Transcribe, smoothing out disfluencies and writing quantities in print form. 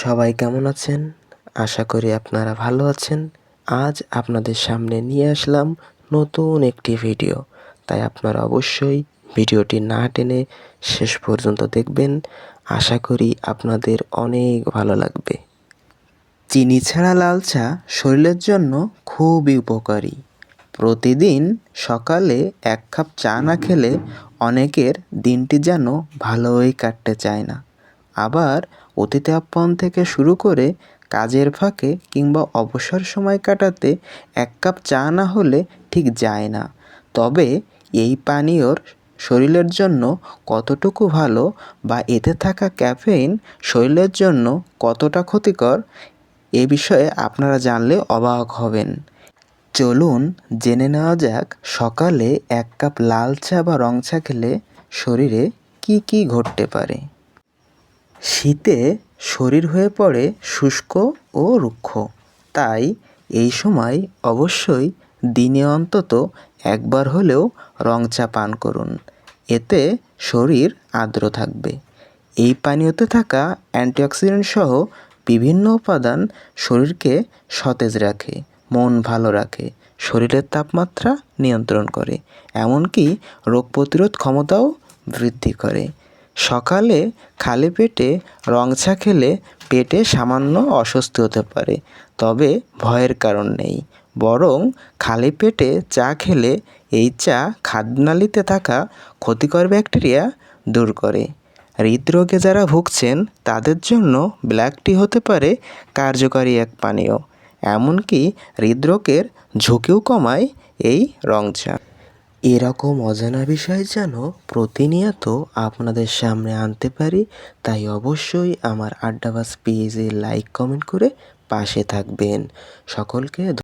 সবাই কেমন আছেন? আশা করি আপনারা ভালো আছেন। আজ আপনাদের সামনে নিয়ে আসলাম নতুন একটি ভিডিও। তাই আপনারা অবশ্যই ভিডিওটি না টেনে শেষ পর্যন্ত দেখবেন। আশা করি আপনাদের অনেক ভালো লাগবে। চিনি ছাড়া লাল চা শরীরের জন্য খুবই উপকারী। প্রতিদিন সকালে 1 কাপ চা না খেলে অনেকের দিনটি যেন ভালোই কাটতে চায় না। আবার অতিথি আপ্যায়ন থেকে শুরু করে কাজের ফাঁকে কিংবা অবসর সময় কাটাতে 1 কাপ চা না হলে ঠিক যায় না। তবে এই পানীয়র শরীরের জন্য কতটুকু ভালো বা এতে থাকা ক্যাফেইন শরীরের জন্য কতটা ক্ষতিকর এ বিষয়ে আপনারা জানলে অবাক হবেন। চলুন জেনে নেওয়া যাক সকালে 1 কাপ লাল চা বা রং চা খেলে শরীরে কি ঘটতে পারে। শীতে শরীর হয়ে পড়ে শুষ্ক ও রুক্ষ, তাই এই সময় অবশ্যই দিনে অন্তত একবার হলেও রং চা পান করুন। এতে শরীর আর্দ্র থাকবে। এই পানীয়তে থাকা অ্যান্টিঅক্সিডেন্ট সহ বিভিন্ন উপাদান শরীরকে সতেজ রাখে, মন ভালো রাখে, শরীরের তাপমাত্রা নিয়ন্ত্রণ করে, এমনকি রোগ প্রতিরোধ ক্ষমতাও বৃদ্ধি করে। সকালে খালি পেটে রং চা খেলে পেটে সামান্য অস্বস্তি হতে পারে, তবে ভয়ের কারণ নেই। বরং খালি পেটে চা খেলে এই চা খাদ্যনালীতে থাকা ক্ষতিকর ব্যাকটেরিয়া দূর করে। হৃদরোগে যারা ভুগছেন তাদের জন্য ব্ল্যাক টি হতে পারে কার্যকারী এক পানীয়, এমনকি হৃদরোগের ঝুঁকিও কমায় এই রং চা। এরকম অজানা বিষয় যেন প্রতিনিয়ত আপনাদের সামনে আনতে পারি, তাই অবশ্যই আমার আড্ডাবাজ পেজে লাইক কমেন্ট করে পাশে থাকবেন। সকলকে